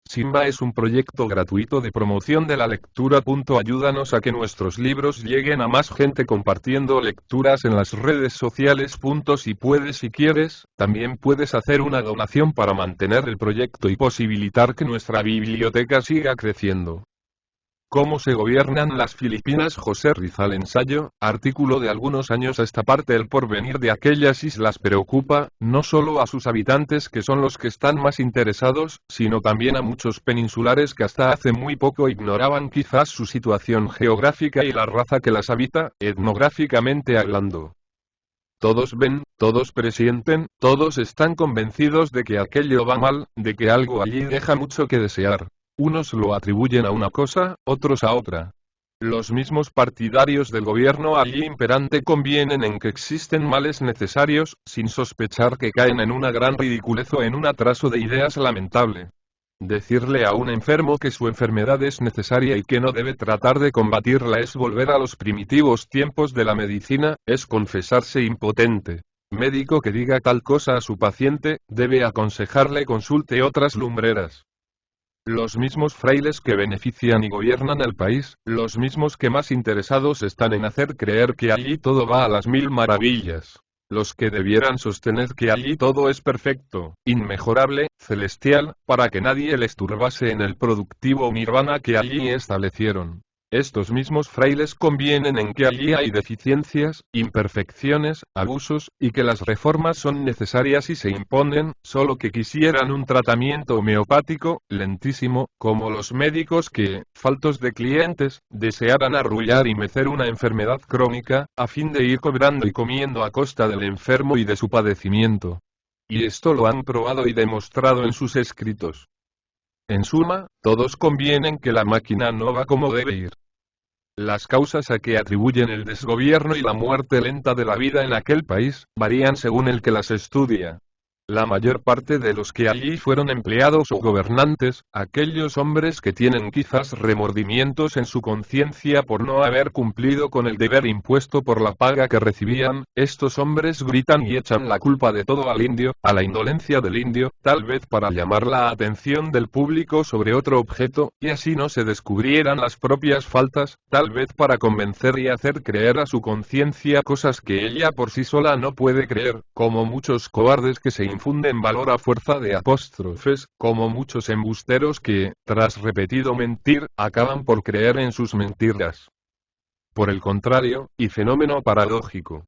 Simba es un proyecto gratuito de promoción de la lectura. Ayúdanos a que nuestros libros lleguen a más gente compartiendo lecturas en las redes sociales. Si puedes y quieres, también puedes hacer una donación para mantener el proyecto y posibilitar que nuestra biblioteca siga creciendo. ¿Cómo se gobiernan las Filipinas? José Rizal. Ensayo, artículo de algunos años a esta parte. El porvenir de aquellas islas preocupa, no solo a sus habitantes que son los que están más interesados, sino también a muchos peninsulares que hasta hace muy poco ignoraban quizás su situación geográfica y la raza que las habita, etnográficamente hablando. Todos ven, todos presienten, todos están convencidos de que aquello va mal, de que algo allí deja mucho que desear. Unos lo atribuyen a una cosa, otros a otra. Los mismos partidarios del gobierno allí imperante convienen en que existen males necesarios, sin sospechar que caen en una gran ridiculez o en un atraso de ideas lamentable. Decirle a un enfermo que su enfermedad es necesaria y que no debe tratar de combatirla es volver a los primitivos tiempos de la medicina, es confesarse impotente. Médico que diga tal cosa a su paciente, debe aconsejarle consulte otras lumbreras. Los mismos frailes que benefician y gobiernan el país, los mismos que más interesados están en hacer creer que allí todo va a las mil maravillas. Los que debieran sostener que allí todo es perfecto, inmejorable, celestial, para que nadie les turbase en el productivo nirvana que allí establecieron. Estos mismos frailes convienen en que allí hay deficiencias, imperfecciones, abusos, y que las reformas son necesarias y se imponen, solo que quisieran un tratamiento homeopático, lentísimo, como los médicos que, faltos de clientes, desearan arrullar y mecer una enfermedad crónica, a fin de ir cobrando y comiendo a costa del enfermo y de su padecimiento. Y esto lo han probado y demostrado en sus escritos. En suma, todos convienen que la máquina no va como debe ir. Las causas a que atribuyen el desgobierno y la muerte lenta de la vida en aquel país, varían según el que las estudia. La mayor parte de los que allí fueron empleados o gobernantes, aquellos hombres que tienen quizás remordimientos en su conciencia por no haber cumplido con el deber impuesto por la paga que recibían, estos hombres gritan y echan la culpa de todo al indio, a la indolencia del indio, tal vez para llamar la atención del público sobre otro objeto, y así no se descubrieran las propias faltas, tal vez para convencer y hacer creer a su conciencia cosas que ella por sí sola no puede creer, como muchos cobardes que se infunden valor a fuerza de apóstrofes, como muchos embusteros que, tras repetido mentir, acaban por creer en sus mentiras. Por el contrario, y fenómeno paradójico,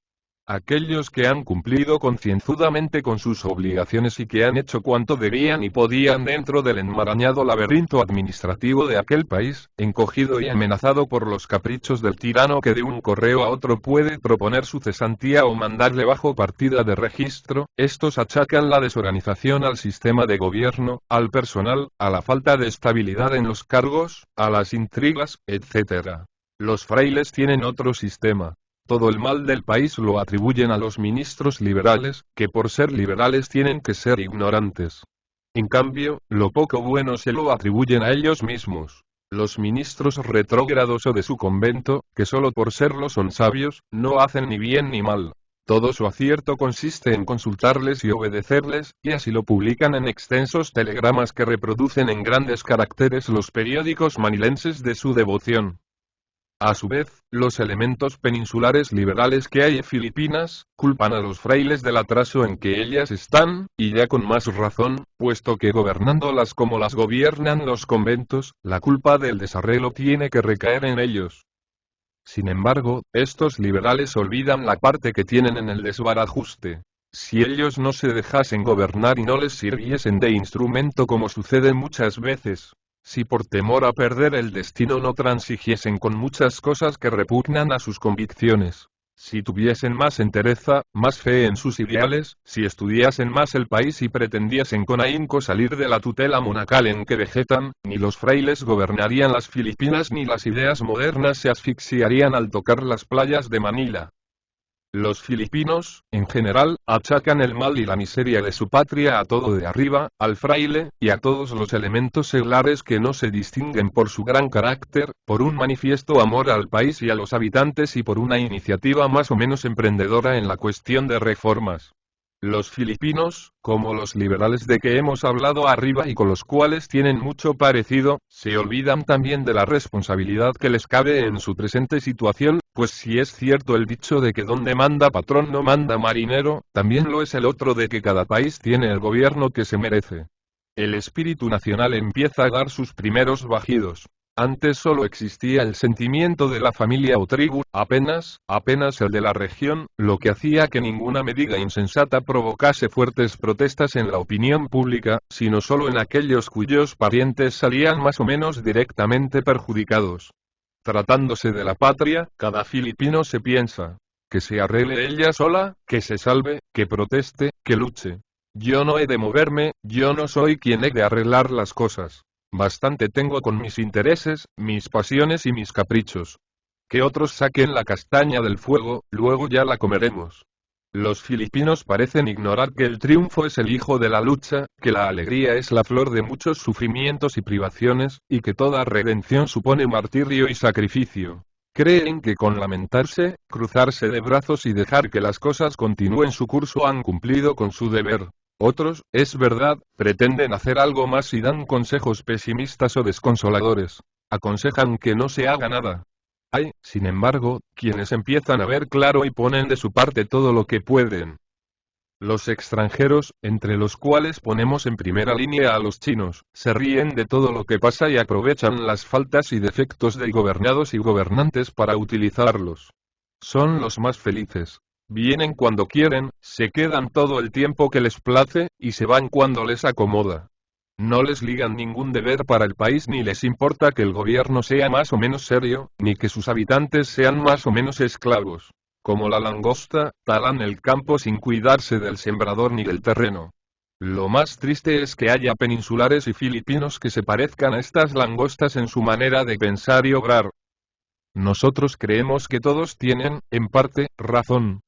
aquellos que han cumplido concienzudamente con sus obligaciones y que han hecho cuanto debían y podían dentro del enmarañado laberinto administrativo de aquel país, encogido y amenazado por los caprichos del tirano que de un correo a otro puede proponer su cesantía o mandarle bajo partida de registro, estos achacan la desorganización al sistema de gobierno, al personal, a la falta de estabilidad en los cargos, a las intrigas, etc. Los frailes tienen otro sistema. Todo el mal del país lo atribuyen a los ministros liberales, que por ser liberales tienen que ser ignorantes. En cambio, lo poco bueno se lo atribuyen a ellos mismos. Los ministros retrógrados o de su convento, que solo por serlo son sabios, no hacen ni bien ni mal. Todo su acierto consiste en consultarles y obedecerles, y así lo publican en extensos telegramas que reproducen en grandes caracteres los periódicos manilenses de su devoción. A su vez, los elementos peninsulares liberales que hay en Filipinas, culpan a los frailes del atraso en que ellas están, y ya con más razón, puesto que gobernándolas como las gobiernan los conventos, la culpa del desarreglo tiene que recaer en ellos. Sin embargo, estos liberales olvidan la parte que tienen en el desbarajuste. Si ellos no se dejasen gobernar y no les sirviesen de instrumento como sucede muchas veces, si por temor a perder el destino no transigiesen con muchas cosas que repugnan a sus convicciones, si tuviesen más entereza, más fe en sus ideales, si estudiasen más el país y pretendiesen con ahínco salir de la tutela monacal en que vegetan, ni los frailes gobernarían las Filipinas ni las ideas modernas se asfixiarían al tocar las playas de Manila. Los filipinos, en general, achacan el mal y la miseria de su patria a todo de arriba, al fraile, y a todos los elementos seglares que no se distinguen por su gran carácter, por un manifiesto amor al país y a los habitantes y por una iniciativa más o menos emprendedora en la cuestión de reformas. Los filipinos, como los liberales de que hemos hablado arriba y con los cuales tienen mucho parecido, se olvidan también de la responsabilidad que les cabe en su presente situación, pues si es cierto el dicho de que donde manda patrón no manda marinero, también lo es el otro de que cada país tiene el gobierno que se merece. El espíritu nacional empieza a dar sus primeros bajidos. Antes solo existía el sentimiento de la familia o tribu, apenas el de la región, lo que hacía que ninguna medida insensata provocase fuertes protestas en la opinión pública, sino solo en aquellos cuyos parientes salían más o menos directamente perjudicados. Tratándose de la patria, cada filipino se piensa, que se arregle ella sola, que se salve, que proteste, que luche. Yo no he de moverme, yo no soy quien he de arreglar las cosas. Bastante tengo con mis intereses, mis pasiones y mis caprichos. Que otros saquen la castaña del fuego, luego ya la comeremos. Los filipinos parecen ignorar que el triunfo es el hijo de la lucha, que la alegría es la flor de muchos sufrimientos y privaciones, y que toda redención supone martirio y sacrificio. Creen que con lamentarse, cruzarse de brazos y dejar que las cosas continúen su curso han cumplido con su deber. Otros, es verdad, pretenden hacer algo más y dan consejos pesimistas o desconsoladores. Aconsejan que no se haga nada. Hay, sin embargo, quienes empiezan a ver claro y ponen de su parte todo lo que pueden. Los extranjeros, entre los cuales ponemos en primera línea a los chinos, se ríen de todo lo que pasa y aprovechan las faltas y defectos de gobernados y gobernantes para utilizarlos. Son los más felices. Vienen cuando quieren, se quedan todo el tiempo que les place, y se van cuando les acomoda. No les ligan ningún deber para el país ni les importa que el gobierno sea más o menos serio, ni que sus habitantes sean más o menos esclavos. Como la langosta, talan el campo sin cuidarse del sembrador ni del terreno. Lo más triste es que haya peninsulares y filipinos que se parezcan a estas langostas en su manera de pensar y obrar. Nosotros creemos que todos tienen, en parte, razón.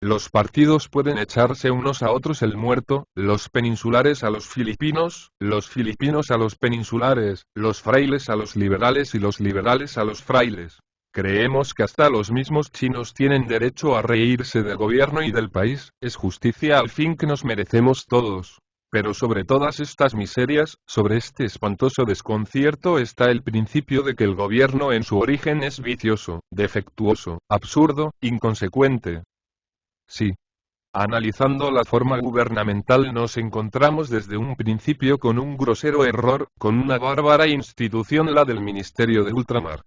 Los partidos pueden echarse unos a otros el muerto, los peninsulares a los filipinos a los peninsulares, los frailes a los liberales y los liberales a los frailes. Creemos que hasta los mismos chinos tienen derecho a reírse del gobierno y del país, es justicia al fin que nos merecemos todos. Pero sobre todas estas miserias, sobre este espantoso desconcierto está el principio de que el gobierno en su origen es vicioso, defectuoso, absurdo, inconsecuente. Sí. Analizando la forma gubernamental nos encontramos desde un principio con un grosero error, con una bárbara institución, la del Ministerio de Ultramar.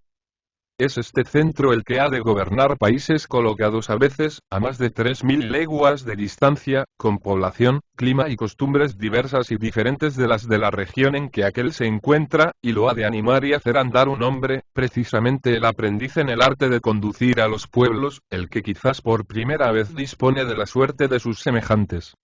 Es este centro el que ha de gobernar países colocados a veces, a más de 3000 leguas de distancia, con población, clima y costumbres diversas y diferentes de las de la región en que aquel se encuentra, y lo ha de animar y hacer andar un hombre, precisamente el aprendiz en el arte de conducir a los pueblos, el que quizás por primera vez dispone de la suerte de sus semejantes.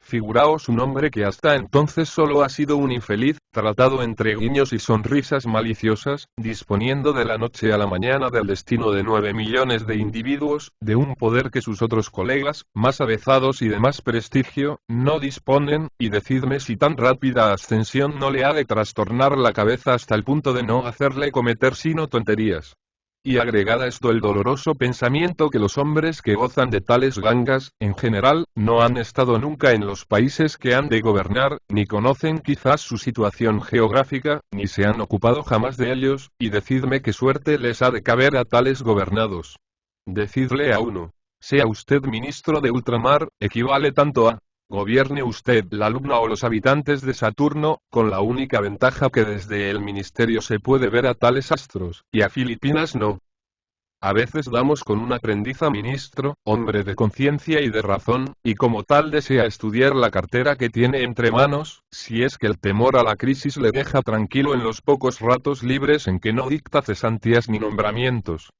Figuraos un hombre que hasta entonces solo ha sido un infeliz, tratado entre guiños y sonrisas maliciosas, disponiendo de la noche a la mañana del destino de 9 millones de individuos, de un poder que sus otros colegas, más avezados y de más prestigio, no disponen, y decidme si tan rápida ascensión no le ha de trastornar la cabeza hasta el punto de no hacerle cometer sino tonterías. Y agregada esto el doloroso pensamiento que los hombres que gozan de tales gangas, en general, no han estado nunca en los países que han de gobernar, ni conocen quizás su situación geográfica, ni se han ocupado jamás de ellos, y decidme qué suerte les ha de caber a tales gobernados. Decidle a uno, sea usted ministro de ultramar, equivale tanto a gobierne usted la luna o los habitantes de Saturno, con la única ventaja que desde el ministerio se puede ver a tales astros, y a Filipinas no. A veces damos con un aprendiz a ministro, hombre de conciencia y de razón, y como tal desea estudiar la cartera que tiene entre manos, si es que el temor a la crisis le deja tranquilo en los pocos ratos libres en que no dicta cesantías ni nombramientos.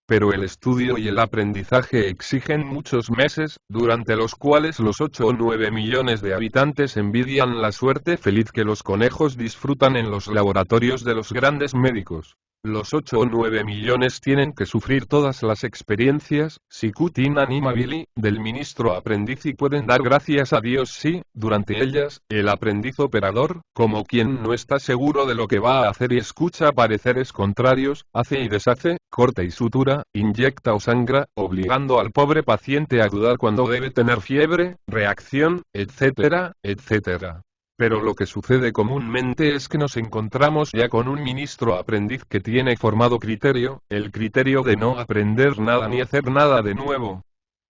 Pero el estudio y el aprendizaje exigen muchos meses, durante los cuales los 8 o 9 millones de habitantes envidian la suerte feliz que los conejos disfrutan en los laboratorios de los grandes médicos. Los 8 o 9 millones tienen que sufrir todas las experiencias, sicutin animabili, del ministro aprendiz y pueden dar gracias a Dios si, durante ellas, el aprendiz operador, como quien no está seguro de lo que va a hacer y escucha pareceres contrarios, hace y deshace, corta y sutura, inyecta o sangra, obligando al pobre paciente a dudar cuando debe tener fiebre, reacción, etcétera, etcétera. Pero lo que sucede comúnmente es que nos encontramos ya con un ministro aprendiz que tiene formado criterio, el criterio de no aprender nada ni hacer nada de nuevo.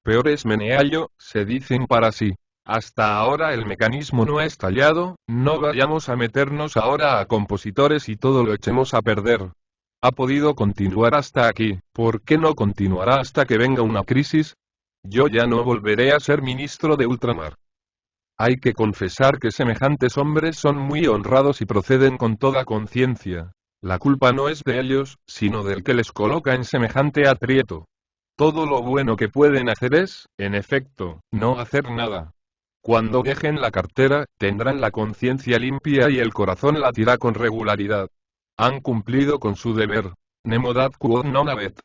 Peor es meneallo, se dicen para sí. Hasta ahora el mecanismo no ha estallado, no vayamos a meternos ahora a compositores y todo lo echemos a perder. Ha podido continuar hasta aquí, ¿por qué no continuará hasta que venga una crisis? Yo ya no volveré a ser ministro de ultramar. Hay que confesar que semejantes hombres son muy honrados y proceden con toda conciencia. La culpa no es de ellos, sino del que les coloca en semejante aprieto. Todo lo bueno que pueden hacer es, en efecto, no hacer nada. Cuando dejen la cartera, tendrán la conciencia limpia y el corazón latirá con regularidad. Han cumplido con su deber. Nemo dat quod non habet.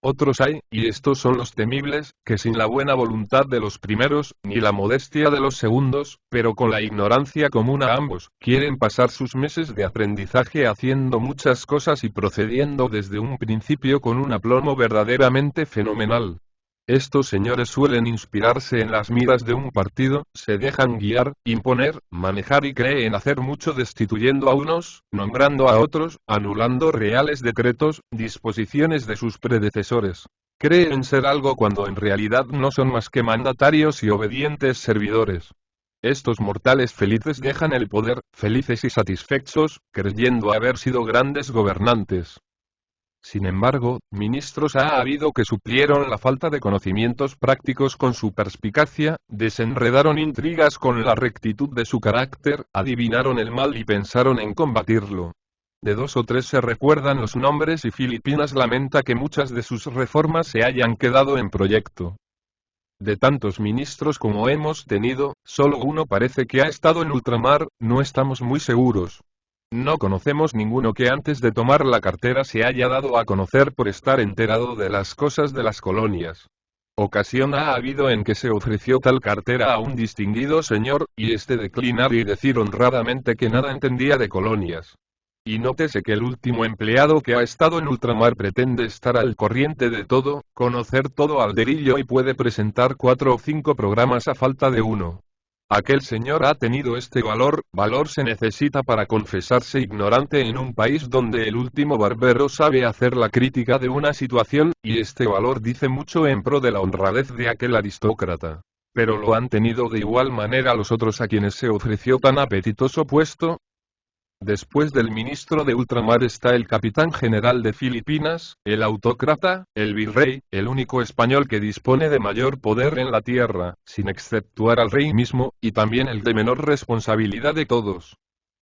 Otros hay, y estos son los temibles, que sin la buena voluntad de los primeros, ni la modestia de los segundos, pero con la ignorancia común a ambos, quieren pasar sus meses de aprendizaje haciendo muchas cosas y procediendo desde un principio con un aplomo verdaderamente fenomenal. Estos señores suelen inspirarse en las miras de un partido, se dejan guiar, imponer, manejar y creen hacer mucho destituyendo a unos, nombrando a otros, anulando reales decretos, disposiciones de sus predecesores. Creen ser algo cuando en realidad no son más que mandatarios y obedientes servidores. Estos mortales felices dejan el poder, felices y satisfechos, creyendo haber sido grandes gobernantes. Sin embargo, ministros ha habido que suplieron la falta de conocimientos prácticos con su perspicacia, desenredaron intrigas con la rectitud de su carácter, adivinaron el mal y pensaron en combatirlo. De 2 o 3 se recuerdan los nombres y Filipinas lamenta que muchas de sus reformas se hayan quedado en proyecto. De tantos ministros como hemos tenido, solo uno parece que ha estado en ultramar, no estamos muy seguros. No conocemos ninguno que antes de tomar la cartera se haya dado a conocer por estar enterado de las cosas de las colonias. Ocasión ha habido en que se ofreció tal cartera a un distinguido señor, y este declinar y decir honradamente que nada entendía de colonias. Y nótese que el último empleado que ha estado en ultramar pretende estar al corriente de todo, conocer todo al dedillo y puede presentar 4 o 5 programas a falta de uno. Aquel señor ha tenido este valor se necesita para confesarse ignorante en un país donde el último barbero sabe hacer la crítica de una situación, y este valor dice mucho en pro de la honradez de aquel aristócrata. Pero lo han tenido de igual manera los otros a quienes se ofreció tan apetitoso puesto. Después del ministro de ultramar está el capitán general de Filipinas, el autócrata, el virrey, el único español que dispone de mayor poder en la tierra, sin exceptuar al rey mismo, y también el de menor responsabilidad de todos.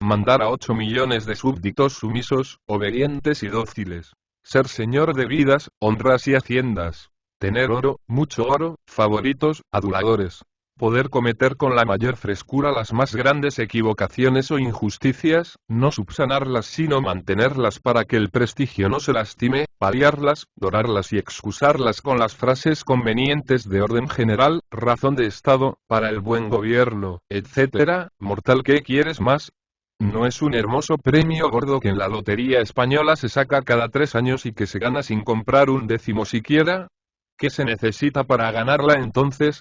Mandar a 8 millones de súbditos sumisos, obedientes y dóciles. Ser señor de vidas, honras y haciendas. Tener oro, mucho oro, favoritos, aduladores. Poder cometer con la mayor frescura las más grandes equivocaciones o injusticias, no subsanarlas sino mantenerlas para que el prestigio no se lastime, paliarlas, dorarlas y excusarlas con las frases convenientes de orden general, razón de Estado, para el buen gobierno, etc. Mortal, ¿qué quieres más? ¿No es un hermoso premio gordo que en la lotería española se saca cada 3 años y que se gana sin comprar un décimo siquiera? ¿Qué se necesita para ganarla entonces?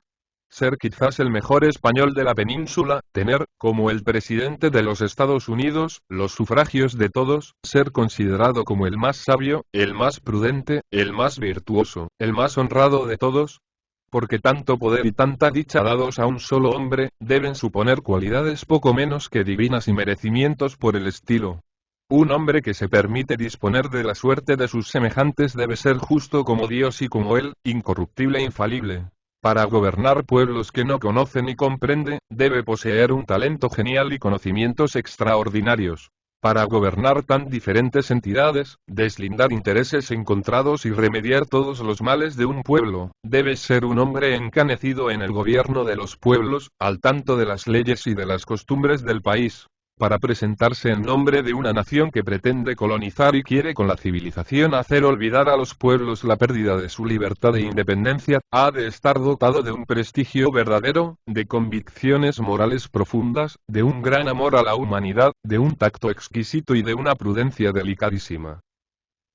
Ser quizás el mejor español de la península, tener, como el presidente de los Estados Unidos, los sufragios de todos, ser considerado como el más sabio, el más prudente, el más virtuoso, el más honrado de todos. Porque tanto poder y tanta dicha dados a un solo hombre, deben suponer cualidades poco menos que divinas y merecimientos por el estilo. Un hombre que se permite disponer de la suerte de sus semejantes debe ser justo como Dios y como él, incorruptible e infalible. Para gobernar pueblos que no conoce ni comprende, debe poseer un talento genial y conocimientos extraordinarios. Para gobernar tan diferentes entidades, deslindar intereses encontrados y remediar todos los males de un pueblo, debe ser un hombre encanecido en el gobierno de los pueblos, al tanto de las leyes y de las costumbres del país. para presentarse en nombre de una nación que pretende colonizar y quiere con la civilización hacer olvidar a los pueblos la pérdida de su libertad e independencia, ha de estar dotado de un prestigio verdadero, de convicciones morales profundas, de un gran amor a la humanidad, de un tacto exquisito y de una prudencia delicadísima.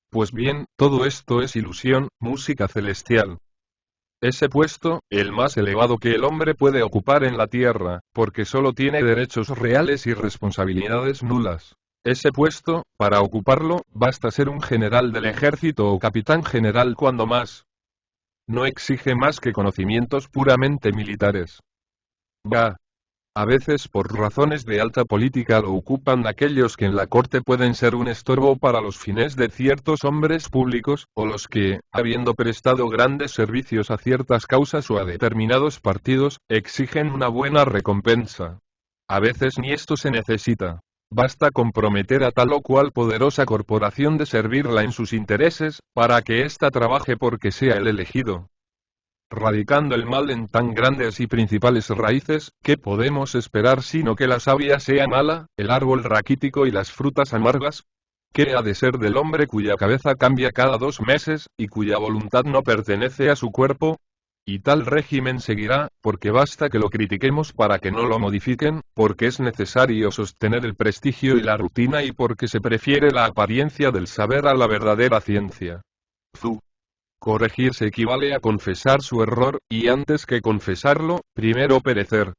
Pues bien, todo esto es ilusión, música celestial. Ese puesto, el más elevado que el hombre puede ocupar en la tierra, porque solo tiene derechos reales y responsabilidades nulas. Ese puesto, para ocuparlo, basta ser un general del ejército o capitán general cuando más. No exige más que conocimientos puramente militares. Va. A veces por razones de alta política lo ocupan aquellos que en la corte pueden ser un estorbo para los fines de ciertos hombres públicos, o los que, habiendo prestado grandes servicios a ciertas causas o a determinados partidos, exigen una buena recompensa. A veces ni esto se necesita. Basta comprometer a tal o cual poderosa corporación de servirla en sus intereses, para que ésta trabaje porque sea el elegido. Radicando el mal en tan grandes y principales raíces, ¿qué podemos esperar sino que la savia sea mala, el árbol raquítico y las frutas amargas? ¿Qué ha de ser del hombre cuya cabeza cambia cada 2 meses, y cuya voluntad no pertenece a su cuerpo? Y tal régimen seguirá, porque basta que lo critiquemos para que no lo modifiquen, porque es necesario sostener el prestigio y la rutina y porque se prefiere la apariencia del saber a la verdadera ciencia. Corregirse equivale a confesar su error, y antes que confesarlo, primero perecer.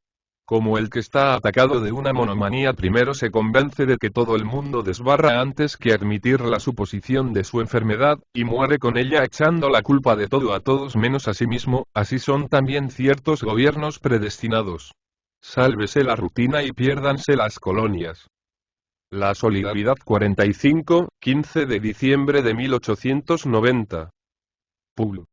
Como el que está atacado de una monomanía primero se convence de que todo el mundo desbarra antes que admitir la suposición de su enfermedad, y muere con ella echando la culpa de todo a todos menos a sí mismo, así son también ciertos gobiernos predestinados. Sálvese la rutina y piérdanse las colonias. La Solidaridad 45, 15 de diciembre de 1890. Pul.